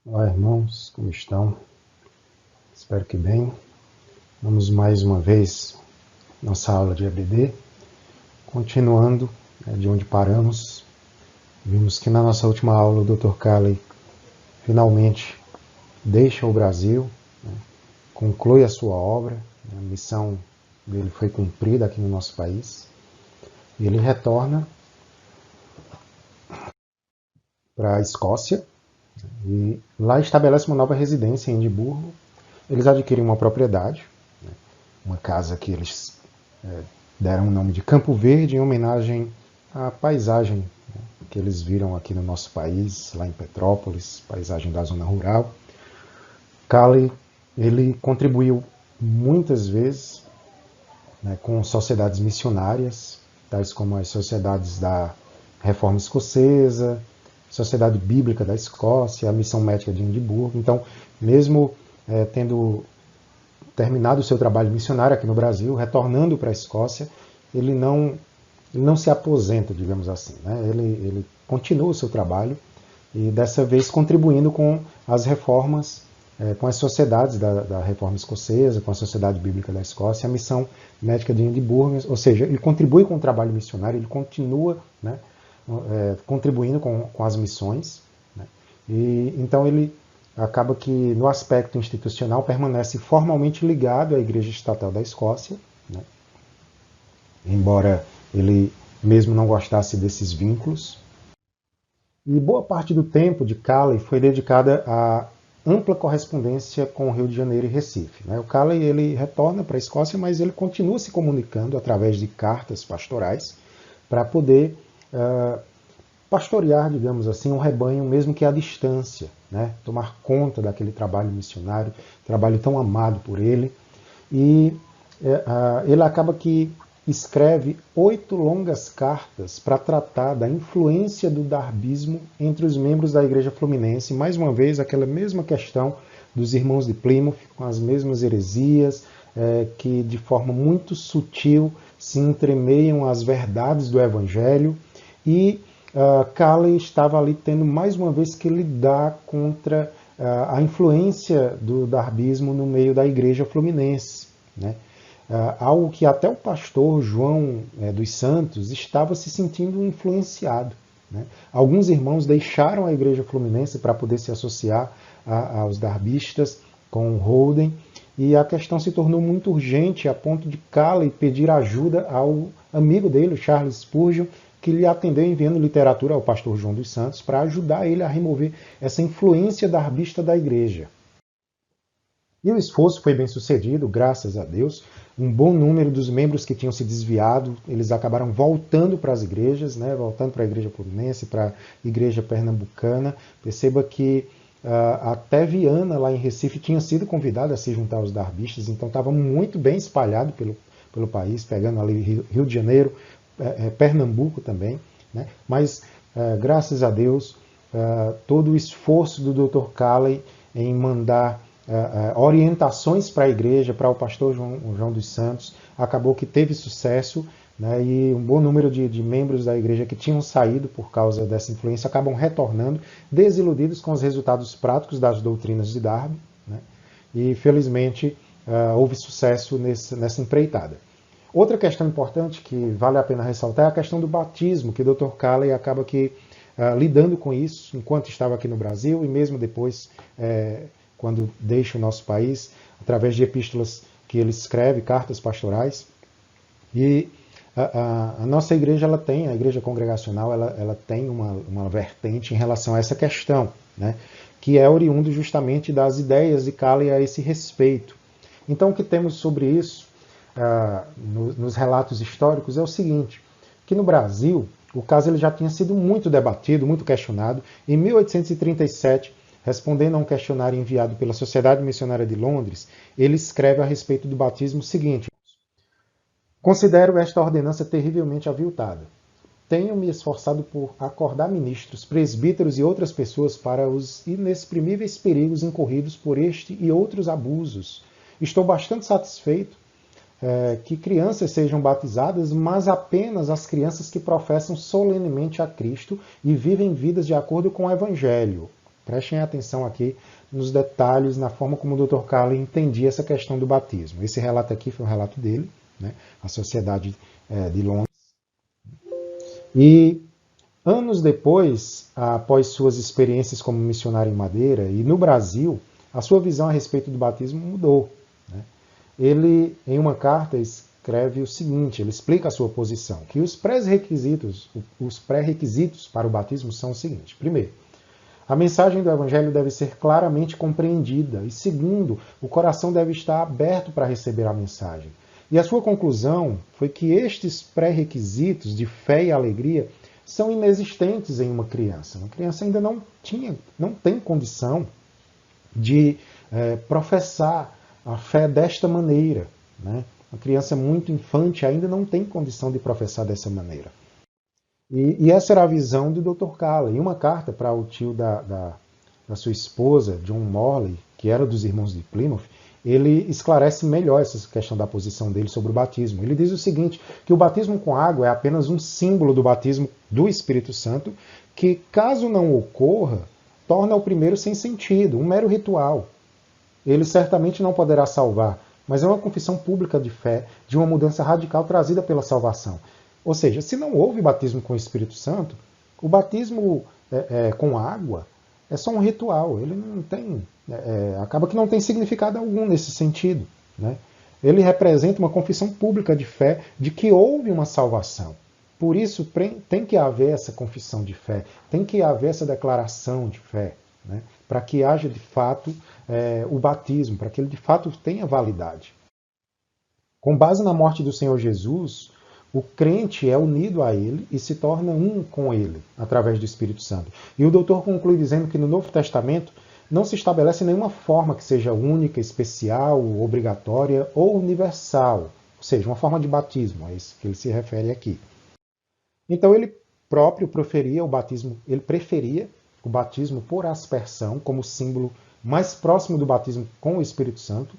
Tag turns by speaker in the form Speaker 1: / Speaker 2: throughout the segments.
Speaker 1: Olá, irmãos, como estão? Espero que bem. Vamos mais uma vez nossa aula de EBD, continuando de onde paramos. Vimos que na nossa última aula o Dr. Calley finalmente deixa o Brasil, conclui a sua obra, a missão dele foi cumprida aqui no nosso país, e ele retorna para a Escócia, e lá estabelece uma nova residência em Edimburgo. Eles adquirem uma propriedade, uma casa que eles deram o nome de Campo Verde, em homenagem à paisagem que eles viram aqui no nosso país, lá em Petrópolis, paisagem da zona rural. Calley, ele contribuiu muitas vezes com sociedades missionárias, tais como as sociedades da Reforma Escocesa, Sociedade Bíblica da Escócia, a Missão Médica de Edimburgo. Então, mesmo tendo terminado o seu trabalho missionário aqui no Brasil, retornando para a Escócia, ele não se aposenta, digamos assim, né? Ele continua o seu trabalho e dessa vez contribuindo com as reformas, com as sociedades da Reforma Escocesa, com a Sociedade Bíblica da Escócia, a Missão Médica de Edimburgo, ou seja, ele contribui com o trabalho missionário, ele continua, né, contribuindo com as missões, né? E então ele acaba que no aspecto institucional permanece formalmente ligado à Igreja Estatal da Escócia, né? Embora ele mesmo não gostasse desses vínculos. E boa parte do tempo de Calley foi dedicada a ampla correspondência com o Rio de Janeiro e Recife, né? O Calley ele retorna para a Escócia, mas ele continua se comunicando através de cartas pastorais para poder pastorear, digamos assim, um rebanho mesmo que à distância, né? Tomar conta daquele trabalho missionário, trabalho tão amado por ele. E ele acaba que escreve 8 longas cartas para tratar da influência do darbismo entre os membros da Igreja Fluminense. Mais uma vez, aquela mesma questão dos irmãos de Plymouth, com as mesmas heresias, que de forma muito sutil se entremeiam as verdades do Evangelho. E Calley estava ali tendo mais uma vez que lidar contra a influência do darbismo no meio da Igreja Fluminense, né? Algo que até o pastor João dos Santos estava se sentindo influenciado, né? Alguns irmãos deixaram a Igreja Fluminense para poder se associar aos darbistas com Holden, e a questão se tornou muito urgente a ponto de Calley pedir ajuda ao amigo dele, Charles Spurgeon, que lhe atendeu enviando literatura ao pastor João dos Santos para ajudar ele a remover essa influência darbista da igreja. E o esforço foi bem sucedido, graças a Deus. Um bom número dos membros que tinham se desviado, eles acabaram voltando para as igrejas, né? Voltando para a Igreja Fluminense, para a Igreja Pernambucana. Perceba que até Viana, lá em Recife, tinha sido convidada a se juntar aos darbistas, então estava muito bem espalhado pelo país, pegando ali Rio de Janeiro, Pernambuco também, né? Mas, graças a Deus, todo o esforço do Dr. Calley em mandar orientações para a igreja, para o pastor João dos Santos, acabou que teve sucesso, né? E um bom número de membros da igreja que tinham saído por causa dessa influência acabam retornando, desiludidos com os resultados práticos das doutrinas de Darby, né? E felizmente houve sucesso nessa empreitada. Outra questão importante que vale a pena ressaltar é a questão do batismo, que o Dr. Calley acaba que lidando com isso enquanto estava aqui no Brasil e mesmo depois, quando deixa o nosso país, através de epístolas que ele escreve, cartas pastorais. E a nossa igreja, a igreja congregacional, ela tem uma vertente em relação a essa questão, né? Que é oriundo justamente das ideias de Calley a esse respeito. Então, o que temos sobre isso nos relatos históricos é o seguinte, que no Brasil, o caso ele já tinha sido muito debatido, muito questionado. Em 1837, respondendo a um questionário enviado pela Sociedade Missionária de Londres, ele escreve a respeito do batismo o seguinte: Considero esta ordenança terrivelmente aviltada. Tenho me esforçado por acordar ministros, presbíteros e outras pessoas para os inexprimíveis perigos incorridos por este e outros abusos. Estou bastante satisfeito que crianças sejam batizadas, mas apenas as crianças que professam solenemente a Cristo e vivem vidas de acordo com o Evangelho. Prestem atenção aqui nos detalhes, na forma como o Dr. Carlin entendia essa questão do batismo. Esse relato aqui foi um relato dele, né? A Sociedade de Londres. E anos depois, após suas experiências como missionário em Madeira e no Brasil, a sua visão a respeito do batismo mudou. Ele, em uma carta, escreve o seguinte, ele explica a sua posição, que os pré-requisitos para o batismo são os seguintes. Primeiro, a mensagem do Evangelho deve ser claramente compreendida. E segundo, o coração deve estar aberto para receber a mensagem. E a sua conclusão foi que estes pré-requisitos de fé e alegria são inexistentes em uma criança. Uma criança ainda não tem condição de professar a fé desta maneira. Né? Uma criança muito infante ainda não tem condição de professar dessa maneira. E essa era a visão do Dr. Carlin. Em uma carta para o tio da sua esposa, John Morley, que era dos irmãos de Plymouth, ele esclarece melhor essa questão da posição dele sobre o batismo. Ele diz o seguinte, que o batismo com água é apenas um símbolo do batismo do Espírito Santo, que, caso não ocorra, torna o primeiro sem sentido, um mero ritual. Ele certamente não poderá salvar, mas é uma confissão pública de fé, de uma mudança radical trazida pela salvação. Ou seja, se não houve batismo com o Espírito Santo, o batismo com água é só um ritual. Ele não tem, acaba que não tem significado algum nesse sentido. Né? Ele representa uma confissão pública de fé de que houve uma salvação. Por isso tem que haver essa confissão de fé, tem que haver essa declaração de fé, né? Para que haja de fato o batismo, para que ele de fato tenha validade. Com base na morte do Senhor Jesus, o crente é unido a ele e se torna um com ele, através do Espírito Santo. E o doutor conclui dizendo que no Novo Testamento não se estabelece nenhuma forma que seja única, especial, obrigatória ou universal. Ou seja, uma forma de batismo, é isso que ele se refere aqui. Então ele próprio preferia o batismo por aspersão como símbolo mais próximo do batismo com o Espírito Santo.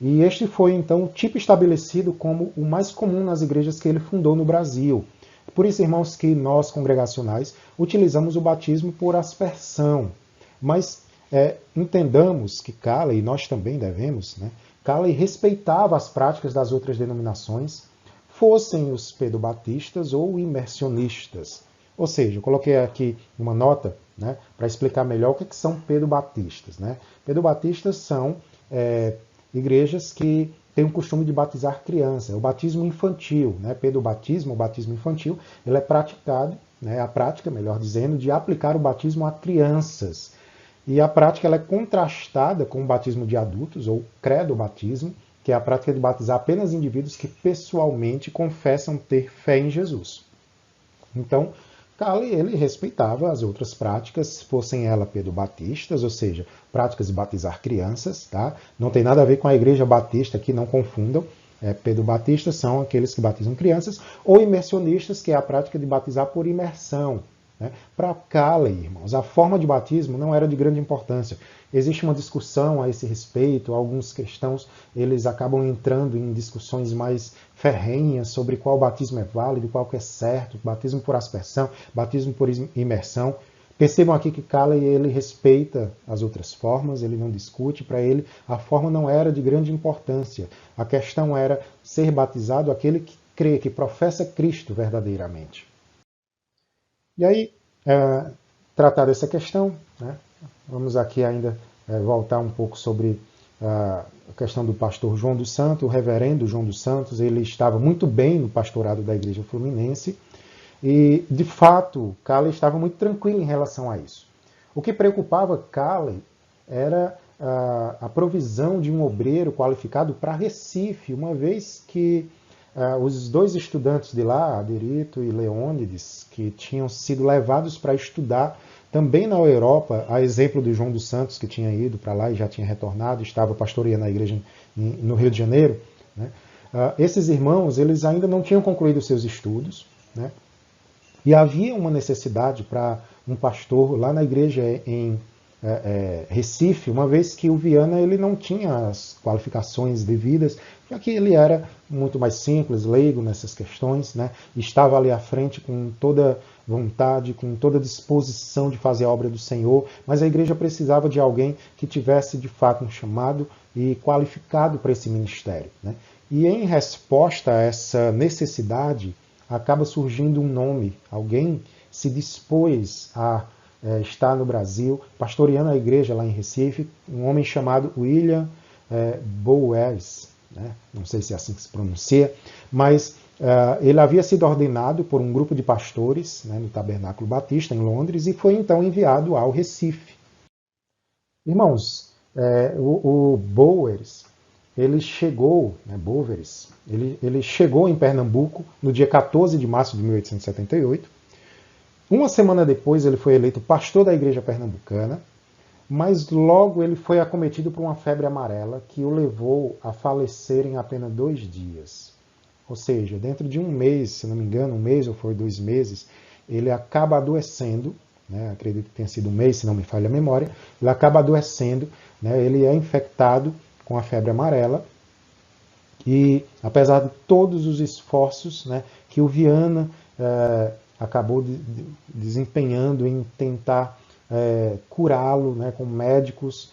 Speaker 1: E este foi, então, o tipo estabelecido como o mais comum nas igrejas que ele fundou no Brasil. Por isso, irmãos, que nós, congregacionais, utilizamos o batismo por aspersão. Mas entendamos que Carlin, e nós também devemos, né, Carlin respeitava as práticas das outras denominações, fossem os pedobatistas ou imersionistas. Ou seja, eu coloquei aqui uma nota, né, para explicar melhor o que são pedobatistas. Né? Pedobatistas são igrejas que têm o costume de batizar crianças. É o batismo infantil, né? Pedobatismo, o batismo infantil, ele é praticado, né? A prática, melhor dizendo, de aplicar o batismo a crianças. E a prática ela é contrastada com o batismo de adultos, ou credobatismo, que é a prática de batizar apenas indivíduos que pessoalmente confessam ter fé em Jesus. Então, Carlin, ele respeitava as outras práticas, fossem elas pedobatistas, ou seja, práticas de batizar crianças, tá? Não tem nada a ver com a igreja batista, que não confundam. Pedobatistas são aqueles que batizam crianças, ou imersionistas, que é a prática de batizar por imersão. Né? Para Carlin, irmãos, a forma de batismo não era de grande importância. Existe uma discussão a esse respeito, alguns cristãos eles acabam entrando em discussões mais ferrenhas sobre qual batismo é válido, qual que é certo, batismo por aspersão, batismo por imersão. Percebam aqui que Carlin ele respeita as outras formas, ele não discute, para ele a forma não era de grande importância. A questão era ser batizado aquele que crê, que professa Cristo verdadeiramente. E aí, tratada essa questão, né, vamos aqui ainda voltar um pouco sobre a questão do pastor João dos Santos, o reverendo João dos Santos. Ele estava muito bem no pastorado da Igreja Fluminense e, de fato, Carlin estava muito tranquilo em relação a isso. O que preocupava Carlin era a provisão de um obreiro qualificado para Recife, uma vez que os dois estudantes de lá, Aderito e Leônides, que tinham sido levados para estudar também na Europa, a exemplo do João dos Santos, que tinha ido para lá e já tinha retornado, estava pastoreando a igreja no Rio de Janeiro, né? Esses irmãos, eles ainda não tinham concluído seus estudos, né? E havia uma necessidade para um pastor lá na igreja em Recife, uma vez que o Viana ele não tinha as qualificações devidas, já que ele era muito mais simples, leigo nessas questões, né? Estava ali à frente com toda vontade, com toda disposição de fazer a obra do Senhor, mas a igreja precisava de alguém que tivesse de fato um chamado e qualificado para esse ministério, né? E em resposta a essa necessidade, acaba surgindo um nome, alguém se dispôs a estar no Brasil, pastoreando a igreja lá em Recife, um homem chamado William Boas, né? Não sei se é assim que se pronuncia, mas ele havia sido ordenado por um grupo de pastores, né, no Tabernáculo Batista, em Londres, e foi então enviado ao Recife. Irmãos, o Bowers, ele chegou, né, Bowers, ele chegou em Pernambuco no dia 14 de março de 1878. Uma semana depois ele foi eleito pastor da igreja pernambucana, mas logo ele foi acometido por uma febre amarela que o levou a falecer em apenas 2 dias. Ou seja, dentro de um mês, se não me engano, um mês ou foi 2 meses, ele acaba adoecendo, né, acredito que tenha sido um mês, se não me falha a memória, ele acaba adoecendo, né, ele é infectado com a febre amarela, e apesar de todos os esforços, né, que o Viana acabou desempenhando em tentar curá-lo, né, com médicos,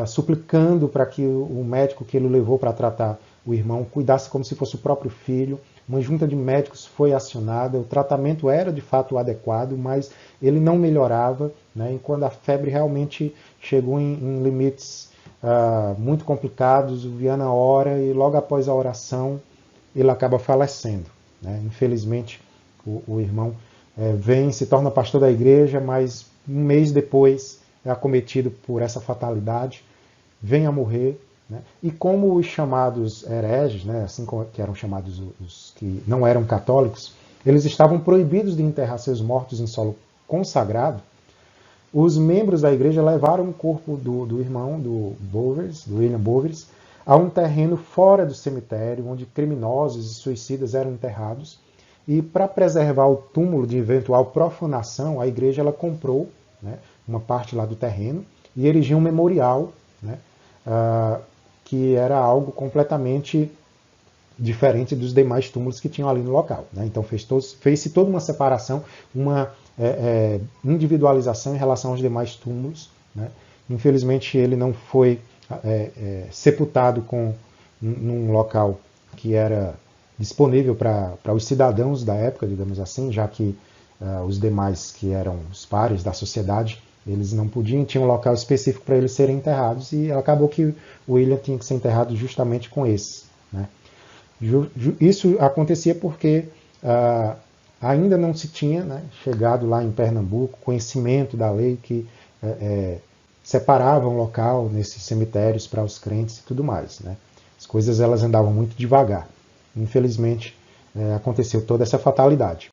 Speaker 1: suplicando para que o médico que ele levou para tratar o irmão cuidasse como se fosse o próprio filho. Uma junta de médicos foi acionada, o tratamento era de fato adequado, mas ele não melhorava, né, e quando a febre realmente chegou em limites muito complicados, o Viana ora e logo após a oração ele acaba falecendo, né? Infelizmente o irmão vem, se torna pastor da igreja, mas um mês depois é acometido por essa fatalidade, vem a morrer, né? E como os chamados hereges, né, assim que eram chamados os que não eram católicos, eles estavam proibidos de enterrar seus mortos em solo consagrado, os membros da igreja levaram o corpo do irmão, do William Bowers, a um terreno fora do cemitério, onde criminosos e suicidas eram enterrados. E para preservar o túmulo de eventual profanação, a igreja ela comprou, né, uma parte lá do terreno e erigiu um memorial, né, que era algo completamente diferente dos demais túmulos que tinham ali no local, né? Então fez-se toda uma separação, uma individualização em relação aos demais túmulos, né? Infelizmente ele não foi sepultado num local que era disponível para os cidadãos da época, digamos assim, já que os demais que eram os pares da sociedade, eles não podiam, tinha um local específico para eles serem enterrados, e acabou que o William tinha que ser enterrado justamente com esses, né? Isso acontecia porque ainda não se tinha, né, chegado lá em Pernambuco conhecimento da lei que separava um local nesses cemitérios para os crentes e tudo mais, né? As coisas elas andavam muito devagar. Infelizmente, aconteceu toda essa fatalidade.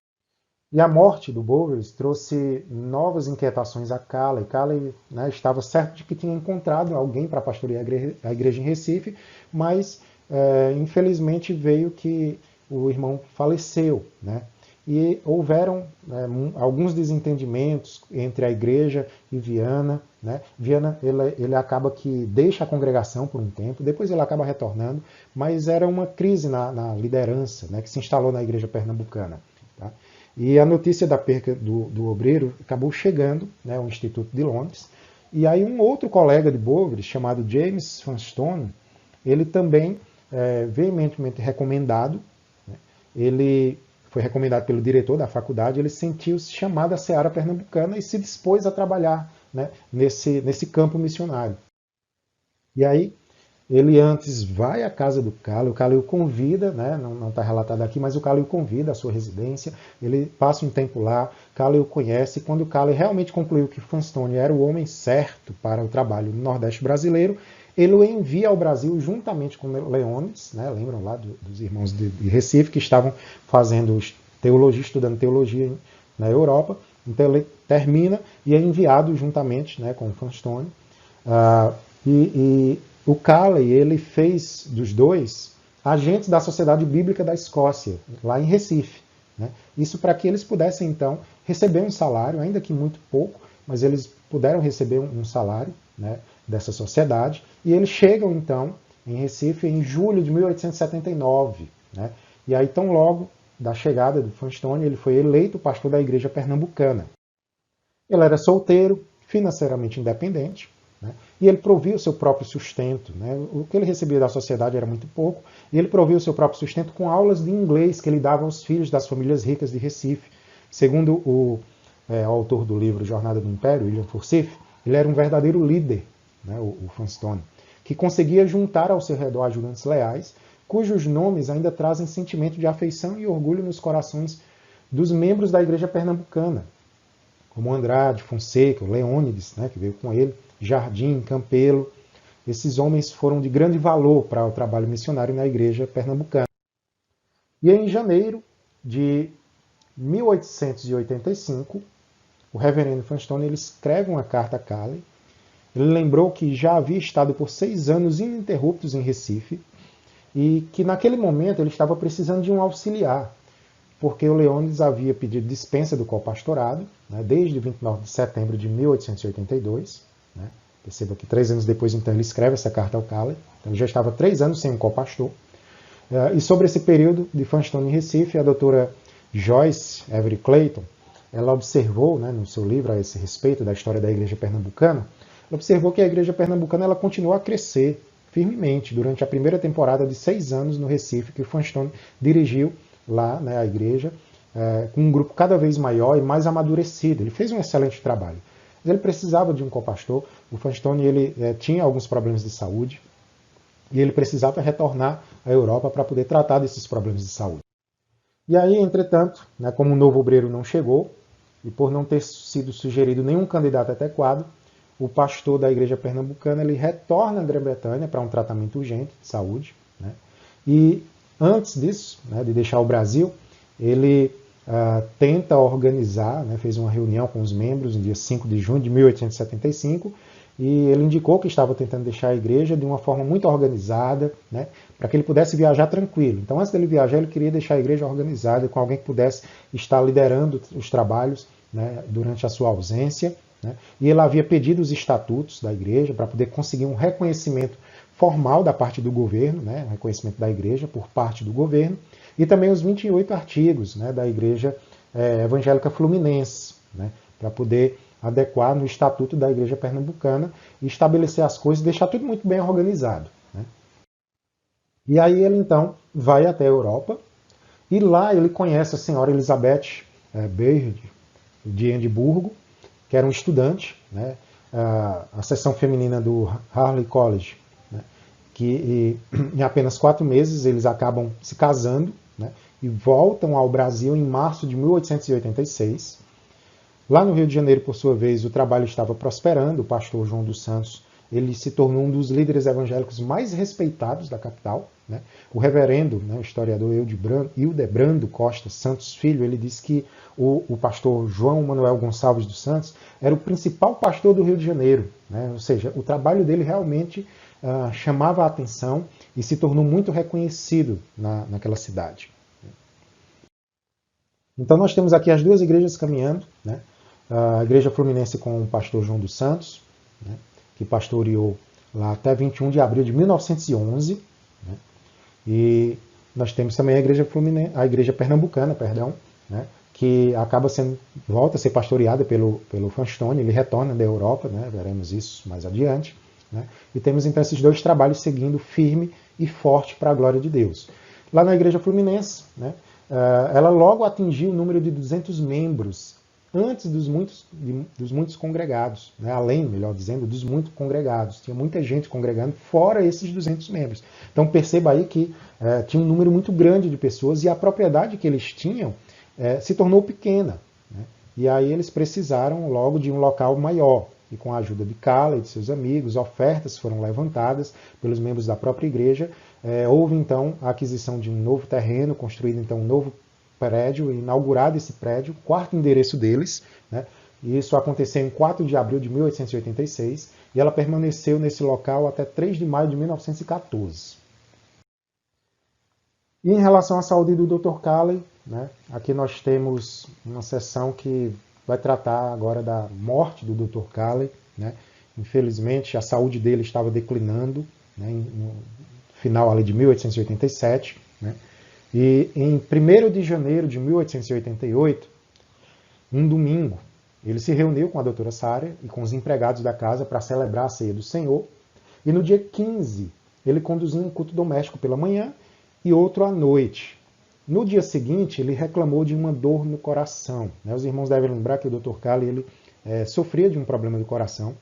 Speaker 1: E a morte do Bowers trouxe novas inquietações a Calley. Calley, né, estava certo de que tinha encontrado alguém para pastorear a igreja em Recife, mas infelizmente veio que o irmão faleceu, né? E houveram alguns desentendimentos entre a igreja e Viana, né? Viana ele acaba que deixa a congregação por um tempo, depois ele acaba retornando, mas era uma crise na liderança, né, que se instalou na igreja pernambucana, tá? E a notícia da perca do obreiro acabou chegando, né, ao Instituto de Londres, e aí um outro colega de Bowers, chamado James Vanstone, ele também veementemente recomendado, né, ele foi recomendado pelo diretor da faculdade, ele sentiu-se chamado à seara pernambucana e se dispôs a trabalhar, né, nesse campo missionário. E aí ele antes vai à casa do Calley, o Calley o convida, né, não está relatado aqui, mas o Calley o convida à sua residência, ele passa um tempo lá, Calley o conhece, e quando o Calley realmente concluiu que Vanstone era o homem certo para o trabalho no Nordeste brasileiro, ele o envia ao Brasil juntamente com Leônidas, né, lembram lá dos irmãos de Recife, que estavam fazendo teologia, estudando teologia na Europa. Então ele termina e é enviado juntamente, né, com Vanstone. E o Calley, ele fez dos dois agentes da Sociedade Bíblica da Escócia, lá em Recife, né? Isso para que eles pudessem, então, receber um salário, ainda que muito pouco, mas eles puderam receber um salário, né, dessa sociedade, e eles chegam, então, em Recife em julho de 1879. Né? E aí, tão logo da chegada do Funston, ele foi eleito pastor da igreja pernambucana. Ele era solteiro, financeiramente independente, né? E ele provia o seu próprio sustento. Né? O que ele recebia da sociedade era muito pouco, e ele provia o seu próprio sustento com aulas de inglês que ele dava aos filhos das famílias ricas de Recife. Segundo o autor do livro Jornada do Império, William Forsyth, ele era um verdadeiro líder, né, o Funston, que conseguia juntar ao seu redor ajudantes leais, cujos nomes ainda trazem sentimento de afeição e orgulho nos corações dos membros da igreja pernambucana, como Andrade, Fonseca, Leônides, né, que veio com ele, Jardim, Campelo. Esses homens foram de grande valor para o trabalho missionário na igreja pernambucana. E em janeiro de 1885, o reverendo Funston ele escreve uma carta a Calley. Ele lembrou que já havia estado por 6 anos ininterruptos em Recife e que naquele momento ele estava precisando de um auxiliar, porque o Leônides havia pedido dispensa do copastorado, né, desde 29 de setembro de 1882. Né? Perceba que 3 anos depois, então, ele escreve essa carta ao Calley. Então, ele já estava 3 anos sem um copastor. E sobre esse período de Funston em Recife, a doutora Joyce Avery Clayton, ela observou, né, no seu livro a esse respeito da história da igreja pernambucana, ela observou que a igreja pernambucana ela continuou a crescer firmemente durante a primeira temporada de 6 anos no Recife, que o Funston dirigiu lá, né, a igreja, com um grupo cada vez maior e mais amadurecido. Ele fez um excelente trabalho. Mas ele precisava de um copastor. O Funston ele tinha alguns problemas de saúde e ele precisava retornar à Europa para poder tratar desses problemas de saúde. E aí, entretanto, né, como o novo obreiro não chegou, e por não ter sido sugerido nenhum candidato adequado, o pastor da igreja pernambucana ele retorna à Grã-Bretanha para um tratamento urgente de saúde. Né? E antes disso, né, de deixar o Brasil, ele tenta organizar, né, fez uma reunião com os membros no dia 5 de junho de 1875, e ele indicou que estava tentando deixar a igreja de uma forma muito organizada, né, para que ele pudesse viajar tranquilo. Então, antes dele viajar, ele queria deixar a igreja organizada, com alguém que pudesse estar liderando os trabalhos, né, durante a sua ausência. Né, e ele havia pedido os estatutos da igreja para poder conseguir um reconhecimento formal da parte do governo, né, um reconhecimento da igreja por parte do governo, e também os 28 artigos, né, da igreja evangélica fluminense, né, para poder adequar no estatuto da igreja pernambucana e estabelecer as coisas e deixar tudo muito bem organizado. Né? E aí ele então vai até a Europa e lá ele conhece a senhora Elizabeth Baird de Edimburgo, que era um estudante, né? A seção feminina do Harley College, né? Que em apenas 4 meses eles acabam se casando, né? E voltam ao Brasil em março de 1886. Lá no Rio de Janeiro, por sua vez, o trabalho estava prosperando. O pastor João dos Santos ele se tornou um dos líderes evangélicos mais respeitados da capital. Né? O reverendo, né, o historiador Hildebrando Costa Santos Filho, ele disse que o pastor João Manuel Gonçalves dos Santos era o principal pastor do Rio de Janeiro. Né? Ou seja, o trabalho dele realmente chamava a atenção e se tornou muito reconhecido naquela cidade. Então nós temos aqui as 2 igrejas caminhando, né? A igreja fluminense com o pastor João dos Santos, né? Que pastoreou lá até 21 de abril de 1911. Né? E nós temos também a igreja pernambucana, perdão, né? Que volta a ser pastoreada pelo Funston, ele retorna da Europa, né? Veremos isso mais adiante. Né? E temos então esses 2 trabalhos seguindo firme e forte para a glória de Deus. Lá na igreja fluminense, né? Ela logo atingiu o número de 200 membros, antes dos muitos congregados, né? Além, melhor dizendo, dos muitos congregados. Tinha muita gente congregando fora esses 200 membros. Então perceba aí que tinha um número muito grande de pessoas e a propriedade que eles tinham se tornou pequena. Né? E aí eles precisaram logo de um local maior. E com a ajuda de Calley e de seus amigos, ofertas foram levantadas pelos membros da própria igreja. Houve então a aquisição de um novo terreno, construído então um novo prédio, inaugurado esse prédio, o 4º endereço deles. Né? E isso aconteceu em 4 de abril de 1886 e ela permaneceu nesse local até 3 de maio de 1914. E em relação à saúde do Dr. Calley, né, aqui nós temos uma sessão que vai tratar agora da morte do Dr. Calley, né. Infelizmente, a saúde dele estava declinando, né, no final ali de 1887, né. E em 1º de janeiro de 1888, um domingo, ele se reuniu com a doutora Sara e com os empregados da casa para celebrar a ceia do Senhor. E no dia 15, ele conduziu um culto doméstico pela manhã e outro à noite. No dia seguinte, ele reclamou de uma dor no coração. Os irmãos devem lembrar que o Dr. Calley ele sofria de um problema do coração.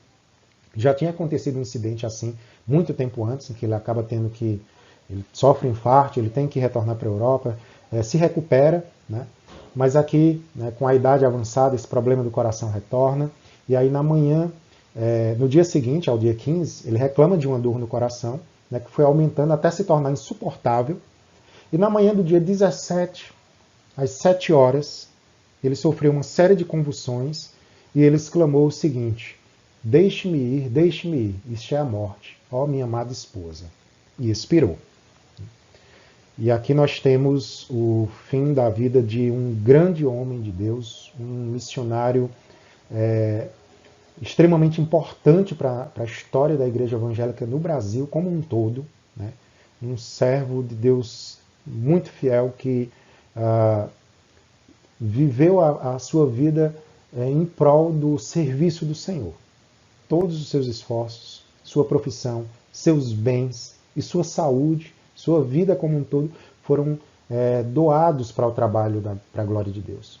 Speaker 1: Já tinha acontecido um incidente assim muito tempo antes, em que ele acaba tendo que... Ele sofre um infarto, ele tem que retornar para a Europa, se recupera, né? Mas aqui, né, com a idade avançada, esse problema do coração retorna. E aí na manhã, no dia seguinte, ao dia 15, ele reclama de uma dor no coração, né, que foi aumentando até se tornar insuportável. E na manhã do dia 17, às 7 horas, ele sofreu uma série de convulsões e ele exclamou o seguinte: deixe-me ir, isto é a morte, ó minha amada esposa. E expirou. E aqui nós temos o fim da vida de um grande homem de Deus, um missionário extremamente importante para a história da igreja evangélica no Brasil como um todo, né? Um servo de Deus muito fiel que viveu a sua vida em prol do serviço do Senhor. Todos os seus esforços, sua profissão, seus bens e sua saúde, sua vida como um todo, foram doados para o trabalho, para a glória de Deus.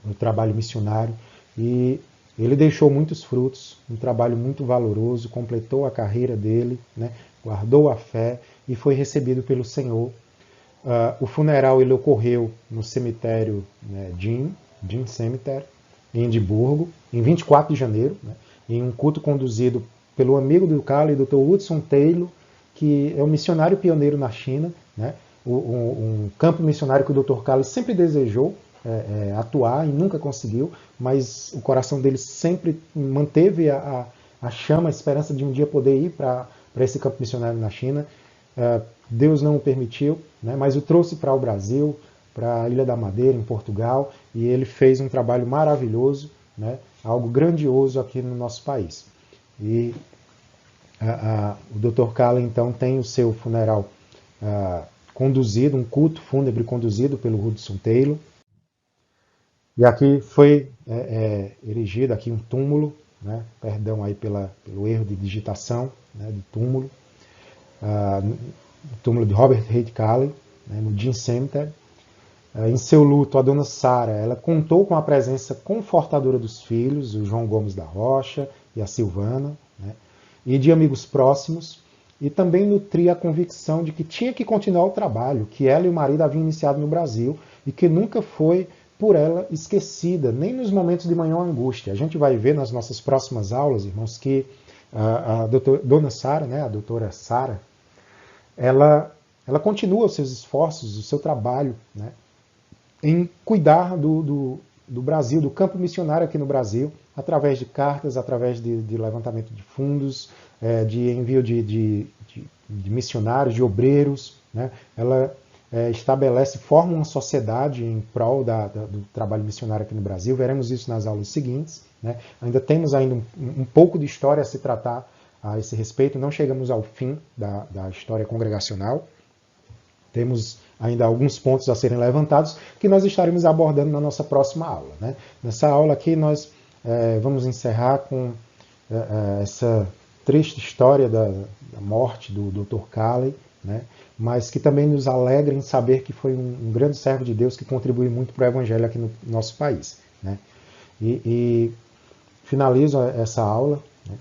Speaker 1: Um trabalho missionário. E ele deixou muitos frutos, um trabalho muito valoroso, completou a carreira dele, né, guardou a fé e foi recebido pelo Senhor. O funeral ele ocorreu no cemitério, né, Dean Cemetery, em Edimburgo, em 24 de janeiro, né, em um culto conduzido pelo amigo do Calley, Dr. Hudson Taylor, que é um missionário pioneiro na China, né, um campo missionário que o Dr. Calley sempre desejou atuar e nunca conseguiu, mas o coração dele sempre manteve a chama, a esperança de um dia poder ir para esse campo missionário na China. Deus não o permitiu, né, mas o trouxe para o Brasil, para a Ilha da Madeira, em Portugal, e ele fez um trabalho maravilhoso, né, algo grandioso aqui no nosso país. E o Dr. Calley, então, tem o seu funeral conduzido, um culto fúnebre conduzido pelo Hudson Taylor. E aqui foi erigido aqui um túmulo, né, perdão aí pelo erro de digitação, né, do túmulo, o túmulo de Robert Reid Calley, né, no Dean Cemetery. Em seu luto, a dona Sara, ela contou com a presença confortadora dos filhos, o João Gomes da Rocha e a Silvana, né, e de amigos próximos, e também nutria a convicção de que tinha que continuar o trabalho que ela e o marido haviam iniciado no Brasil e que nunca foi por ela esquecida, nem nos momentos de maior angústia. A gente vai ver nas nossas próximas aulas, irmãos, que a dona Sara, né, a doutora Sara, ela continua os seus esforços, o seu trabalho, né, em cuidar do Brasil, do campo missionário aqui no Brasil, através de cartas, através de levantamento de fundos, de envio de missionários, de obreiros, né? Ela forma uma sociedade em prol do trabalho missionário aqui no Brasil. Veremos isso nas aulas seguintes, né? Ainda temos um pouco de história a se tratar a esse respeito. Não chegamos ao fim da história congregacional. Temos ainda alguns pontos a serem levantados que nós estaremos abordando na nossa próxima aula, né? Nessa aula aqui nós vamos encerrar com essa triste história da morte do Dr. Calley, né? Mas que também nos alegra em saber que foi um grande servo de Deus que contribuiu muito para o Evangelho aqui no nosso país, né? E finalizo essa aula, né?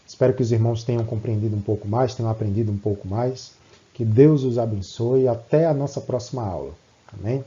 Speaker 1: Espero que os irmãos tenham compreendido um pouco mais, tenham aprendido um pouco mais. Que Deus os abençoe e até a nossa próxima aula. Amém?